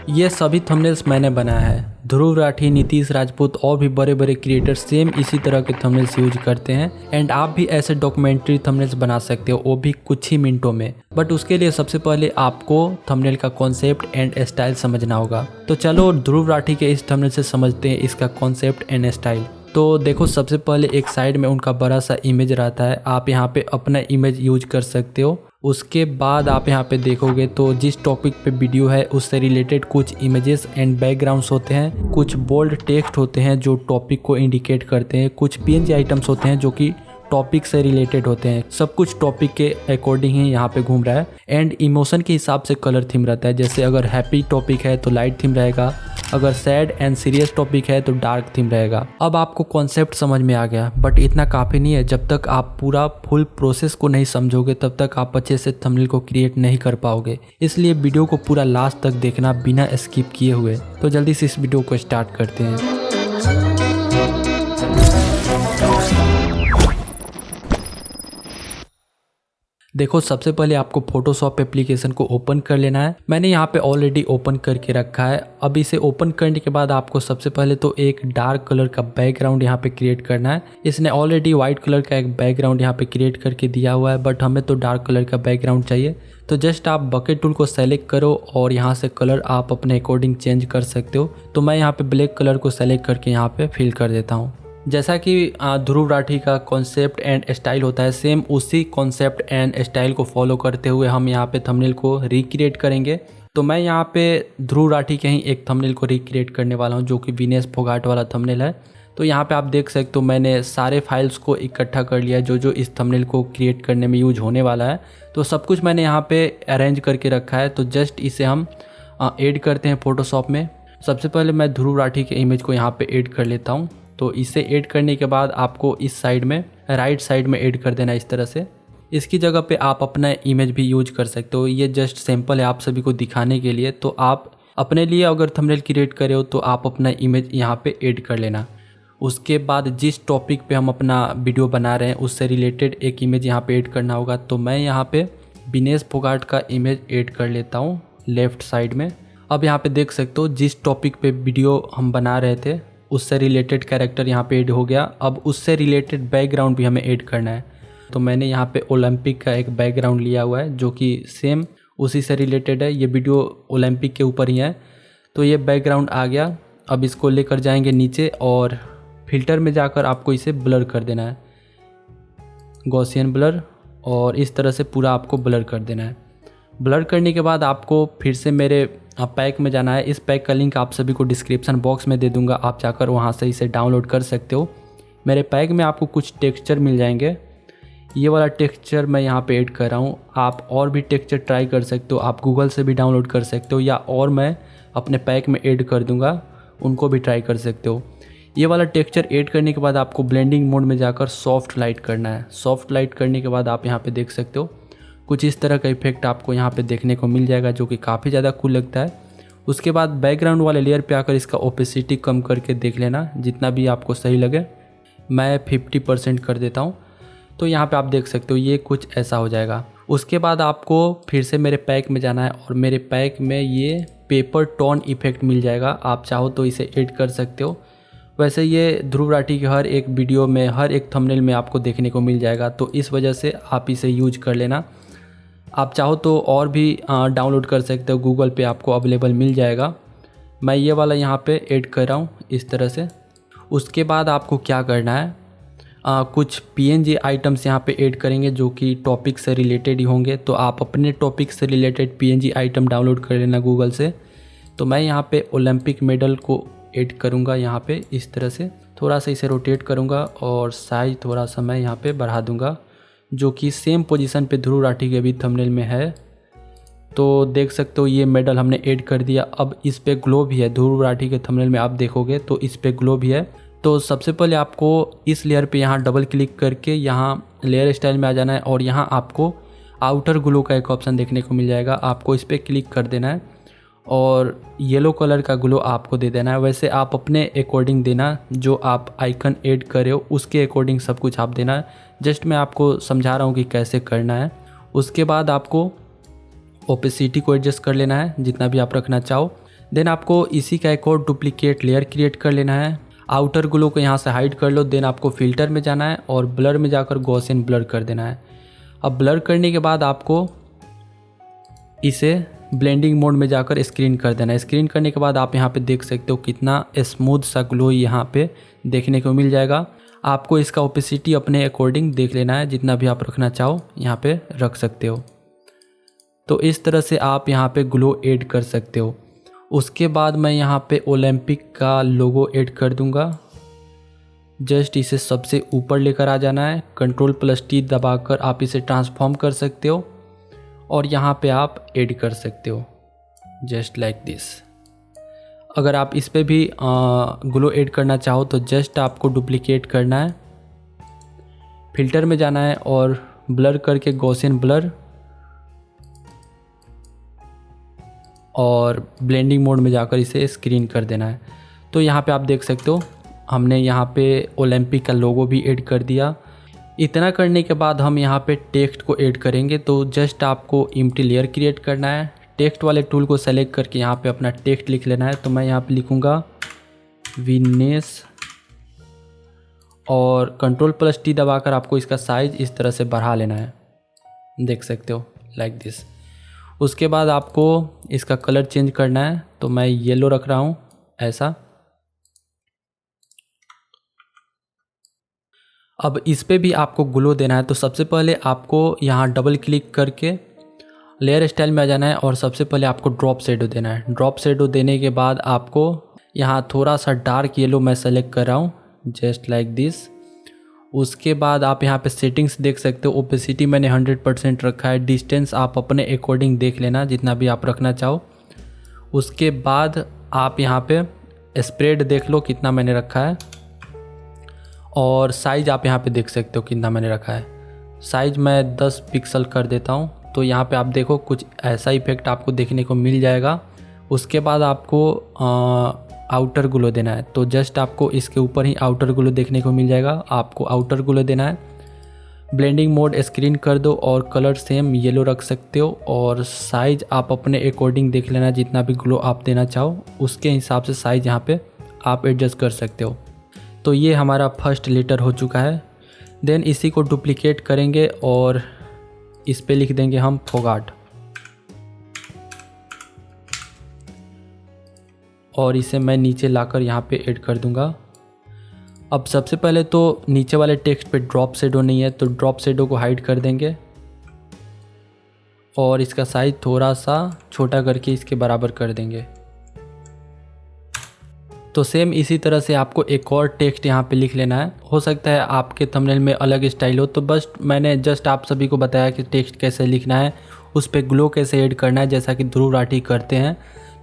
ये सभी थंबनेल्स मैंने बनाया है। ध्रुव राठी, नीतीश राजपूत और भी बड़े बड़े क्रिएटर्स सेम इसी तरह के थंबनेल्स यूज करते हैं। एंड आप भी ऐसे डॉक्यूमेंट्री थंबनेल्स बना सकते हो, वो भी कुछ ही मिनटों में। बट उसके लिए सबसे पहले आपको थंबनेल का कॉन्सेप्ट एंड स्टाइल समझना होगा। तो चलो ध्रुव राठी के इस थंबनेल से समझते हैं इसका कॉन्सेप्ट एंड स्टाइल। तो देखो, सबसे पहले एक साइड में उनका बड़ा सा इमेज रहता है। आप यहाँ पे अपना इमेज यूज कर सकते हो। उसके बाद आप यहाँ पे देखोगे तो जिस टॉपिक पे वीडियो है उससे रिलेटेड कुछ इमेजेस एंड बैकग्राउंड्स होते हैं, कुछ बोल्ड टेक्स्ट होते हैं जो टॉपिक को इंडिकेट करते हैं, कुछ पीएनजी आइटम्स होते हैं जो कि टॉपिक से रिलेटेड होते हैं। सब कुछ टॉपिक के अकॉर्डिंग ही यहाँ पे घूम रहा है। एंड इमोशन के हिसाब से कलर थीम रहता है। जैसे अगर हैप्पी टॉपिक है तो लाइट थीम रहेगा, अगर सैड एंड सीरियस टॉपिक है तो डार्क थीम रहेगा। अब आपको कॉन्सेप्ट समझ में आ गया, बट इतना काफ़ी नहीं है। जब तक आप पूरा फुल प्रोसेस को नहीं समझोगे तब तक आप अच्छे से थंबनेल को क्रिएट नहीं कर पाओगे। इसलिए वीडियो को पूरा लास्ट तक देखना बिना स्किप किए हुए। तो जल्दी से इस वीडियो को स्टार्ट करते हैं। देखो, सबसे पहले आपको फोटोशॉप एप्लीकेशन को ओपन कर लेना है। मैंने यहाँ पे ऑलरेडी ओपन करके रखा है। अब इसे ओपन करने के बाद आपको सबसे पहले तो एक डार्क कलर का बैकग्राउंड यहाँ पे क्रिएट करना है। इसने ऑलरेडी व्हाइट कलर का एक बैकग्राउंड यहाँ पे क्रिएट करके दिया हुआ है, बट हमें तो डार्क कलर का बैकग्राउंड चाहिए। तो जस्ट आप बकेट टूल को सेलेक्ट करो और यहाँ से कलर आप अपने अकॉर्डिंग चेंज कर सकते हो। तो मैं यहाँ पे ब्लैक कलर को सेलेक्ट करके यहाँ पे फिल कर देता हूँ। जैसा कि ध्रुव राठी का कॉन्सेप्ट एंड स्टाइल होता है, सेम उसी कॉन्सेप्ट एंड स्टाइल को फॉलो करते हुए हम यहाँ पे थंबनेल को रिक्रिएट करेंगे। तो मैं यहाँ पे ध्रुव राठी के ही एक थंबनेल को रिक्रिएट करने वाला हूँ जो कि विनेश फोगाट वाला थंबनेल है। तो यहाँ पे आप देख सकते हो मैंने सारे फाइल्स को इकट्ठा कर लिया जो जो इस थंबनेल को क्रिएट करने में यूज होने वाला है। तो सब कुछ मैंने यहाँ पे अरेंज करके रखा है। तो जस्ट इसे हम ऐड करते हैं फोटोशॉप में। सबसे पहले मैं ध्रुव राठी के इमेज को यहाँ पे ऐड कर लेता हूँ। तो इसे ऐड करने के बाद आपको इस साइड में राइट साइड में ऐड कर देना इस तरह से। इसकी जगह पे आप अपना इमेज भी यूज कर सकते हो। ये जस्ट सैंपल है आप सभी को दिखाने के लिए। तो आप अपने लिए अगर थंबनेल क्रिएट करे हो तो आप अपना इमेज यहाँ पे ऐड कर लेना। उसके बाद जिस टॉपिक पे हम अपना वीडियो बना रहे हैं उससे रिलेटेड एक इमेज यहाँ पे ऐड करना होगा। तो मैं यहाँ पे विनेश फोगाट का इमेज ऐड कर लेता हूँ लेफ्ट साइड में। अब यहाँ पे देख सकते हो जिस टॉपिक पे वीडियो हम बना रहे थे उससे रिलेटेड कैरेक्टर यहाँ पे ऐड हो गया। अब उससे रिलेटेड बैकग्राउंड भी हमें ऐड करना है। तो मैंने यहाँ पे ओलंपिक का एक बैकग्राउंड लिया हुआ है जो कि सेम उसी से रिलेटेड है। ये वीडियो ओलंपिक के ऊपर ही है। तो ये बैकग्राउंड आ गया। अब इसको लेकर जाएंगे नीचे और फिल्टर में जाकर आपको इसे ब्लर कर देना है, गॉसियन ब्लर, और इस तरह से पूरा आपको ब्लर कर देना है। ब्लर करने के बाद आपको फिर से मेरे पैक में जाना है। इस पैक का लिंक आप सभी को डिस्क्रिप्शन बॉक्स में दे दूंगा, आप जाकर वहां से इसे डाउनलोड कर सकते हो। मेरे पैक में आपको कुछ टेक्सचर मिल जाएंगे। ये वाला टेक्सचर मैं यहाँ पे ऐड कर रहा हूँ। आप और भी टेक्सचर ट्राई कर सकते हो, आप गूगल से भी डाउनलोड कर सकते हो, या और मैं अपने पैक में ऐड कर दूँगा, उनको भी ट्राई कर सकते हो। ये वाला टेक्सचर ऐड करने के बाद आपको ब्लेंडिंग मोड में जाकर सॉफ्ट लाइट करना है। सॉफ्ट लाइट करने के बाद आप यहाँ पे देख सकते हो कुछ इस तरह का इफेक्ट आपको यहाँ पे देखने को मिल जाएगा जो कि काफ़ी ज़्यादा कूल लगता है। उसके बाद बैकग्राउंड वाले लेयर पे आकर इसका ओपेसिटी कम करके देख लेना जितना भी आपको सही लगे। मैं 50% कर देता हूँ। तो यहाँ पे आप देख सकते हो ये कुछ ऐसा हो जाएगा। उसके बाद आपको फिर से मेरे पैक में जाना है और मेरे पैक में ये पेपर टोन इफेक्ट मिल जाएगा। आप चाहो तो इसे ऐड कर सकते हो। वैसे ये ध्रुव राठी के हर एक वीडियो में, हर एक थंबनेल में आपको देखने को मिल जाएगा। तो इस वजह से आप इसे यूज कर लेना। आप चाहो तो और भी डाउनलोड कर सकते हो, गूगल पे आपको अवेलेबल मिल जाएगा। मैं ये वाला यहाँ पे ऐड कर रहा हूँ इस तरह से। उसके बाद आपको क्या करना है, कुछ पीएनजी आइटम्स यहाँ पे ऐड करेंगे जो कि टॉपिक से रिलेटेड ही होंगे। तो आप अपने टॉपिक से रिलेटेड पीएनजी आइटम डाउनलोड कर लेना गूगल से। तो मैं यहाँ पे ओलंपिक मेडल को ऐड करूँगा यहाँ पे इस तरह से। थोड़ा सा इसे रोटेट करूँगा और साइज थोड़ा सा मैं यहाँ पे बढ़ा दूँगा जो कि सेम पोजीशन पे ध्रुव राठी के भी थंबनेल में है। तो देख सकते हो ये मेडल हमने ऐड कर दिया। अब इस पे ग्लो भी है, ध्रुव राठी के थंबनेल में आप देखोगे तो इस पे ग्लो भी है। तो सबसे पहले आपको इस लेयर पे यहाँ डबल क्लिक करके यहाँ लेयर स्टाइल में आ जाना है और यहाँ आपको आउटर ग्लो का एक ऑप्शन देखने को मिल जाएगा। आपको इस पर क्लिक कर देना है और येलो कलर का ग्लो आपको दे देना है। वैसे आप अपने अकॉर्डिंग देना, जो आप आइकन ऐड करे हो उसके अकॉर्डिंग सब कुछ आप देना। जस्ट मैं आपको समझा रहा हूँ कि कैसे करना है। उसके बाद आपको ओपेसिटी को एडजस्ट कर लेना है जितना भी आप रखना चाहो। देन आपको इसी का एक और डुप्लीकेट लेयर क्रिएट कर लेना है। आउटर ग्लो को यहाँ से हाइड कर लो। देन आपको फिल्टर में जाना है और ब्लर में जाकर गॉसियन ब्लर कर देना है। अब ब्लर करने के बाद आपको इसे ब्लेंडिंग मोड में जाकर स्क्रीन कर देना है। स्क्रीन करने के बाद आप यहाँ पे देख सकते हो कितना स्मूथ सा ग्लो यहाँ पे देखने को मिल जाएगा। आपको इसका ओपेसिटी अपने अकॉर्डिंग देख लेना है, जितना भी आप रखना चाहो यहाँ पे रख सकते हो। तो इस तरह से आप यहाँ पे ग्लो ऐड कर सकते हो। उसके बाद मैं यहाँ पे ओलंपिक का लोगो ऐड कर दूँगा। जस्ट इसे सबसे ऊपर लेकर आ जाना है। Ctrl+T दबाकर आप इसे ट्रांसफॉर्म कर सकते हो और यहाँ पे आप ऐड कर सकते हो जस्ट लाइक दिस। अगर आप इस पे भी ग्लो ऐड करना चाहो तो जस्ट आपको डुप्लीकेट करना है, फिल्टर में जाना है और ब्लर करके गॉसियन ब्लर और ब्लेंडिंग मोड में जाकर इसे स्क्रीन कर देना है। तो यहाँ पे आप देख सकते हो हमने यहाँ पे ओलंपिक का लोगो भी ऐड कर दिया। इतना करने के बाद हम यहाँ पे टेक्स्ट को ऐड करेंगे। तो जस्ट आपको एम्प्टी लेयर क्रिएट करना है। टेक्स्ट वाले टूल को सेलेक्ट करके यहाँ पे अपना टेक्स्ट लिख लेना है। तो मैं यहाँ पे लिखूँगा विनेश और Ctrl+T दबाकर आपको इसका साइज़ इस तरह से बढ़ा लेना है, देख सकते हो लाइक दिस। उसके बाद आपको इसका कलर चेंज करना है। तो मैं येलो रख रहा हूँ ऐसा। अब इस पे भी आपको ग्लो देना है। तो सबसे पहले आपको यहाँ डबल क्लिक करके लेयर स्टाइल में आ जाना है और सबसे पहले आपको ड्रॉप शेडो देना है। ड्रॉप शेडो देने के बाद आपको यहाँ थोड़ा सा डार्क येलो मैं सेलेक्ट कर रहा हूँ जस्ट लाइक दिस। उसके बाद आप यहाँ पे सेटिंग्स देख सकते हो। ओपेसिटी मैंने 100% रखा है। डिस्टेंस आप अपने अकॉर्डिंग देख लेना जितना भी आप रखना चाहो। उसके बाद आप यहाँ पे स्प्रेड देख लो कितना मैंने रखा है और साइज़ आप यहाँ पे देख सकते हो कितना मैंने रखा है। साइज़ मैं 10 पिक्सल कर देता हूँ। तो यहाँ पे आप देखो कुछ ऐसा इफेक्ट आपको देखने को मिल जाएगा। उसके बाद आपको आउटर ग्लो देना है। तो जस्ट आपको इसके ऊपर ही आउटर ग्लो देखने को मिल जाएगा। आपको आउटर ग्लो देना है। ब्लेंडिंग मोड स्क्रीन कर दो और कलर सेम येलो रख सकते हो और साइज़ आप अपने अकॉर्डिंग देख लेना जितना भी ग्लो आप देना चाहो उसके हिसाब से साइज़ यहाँ पे आप एडजस्ट कर सकते हो। तो ये हमारा फर्स्ट लेटर हो चुका है। देन इसी को डुप्लीकेट करेंगे और इस पे लिख देंगे हम फोगाट और इसे मैं नीचे लाकर यहाँ पे ऐड कर दूँगा। अब सबसे पहले तो नीचे वाले टेक्स्ट पे ड्रॉप शेडो नहीं है तो ड्रॉप शेडो को हाइड कर देंगे और इसका साइज थोड़ा सा छोटा करके इसके बराबर कर देंगे। तो सेम इसी तरह से आपको एक और टेक्स्ट यहाँ पे लिख लेना है। हो सकता है आपके थंबनेल में अलग स्टाइल हो, तो बस मैंने जस्ट आप सभी को बताया कि टेक्स्ट कैसे लिखना है, उस पर ग्लो कैसे ऐड करना है, जैसा कि ध्रुव राठी करते हैं।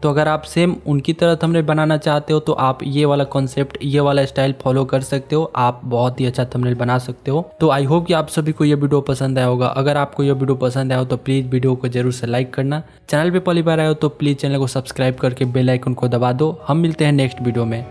तो अगर आप सेम उनकी तरह थंबनेल बनाना चाहते हो तो आप ये वाला कॉन्सेप्ट, ये वाला स्टाइल फॉलो कर सकते हो। आप बहुत ही अच्छा थंबनेल बना सकते हो। तो आई होप कि आप सभी को ये वीडियो पसंद आया होगा। अगर आपको ये वीडियो पसंद आया हो तो प्लीज़ वीडियो को जरूर से लाइक करना। चैनल पे पहली बार आए हो तो प्लीज़ चैनल को सब्सक्राइब करके बेल आइकन को दबा दो। हम मिलते हैं नेक्स्ट वीडियो में।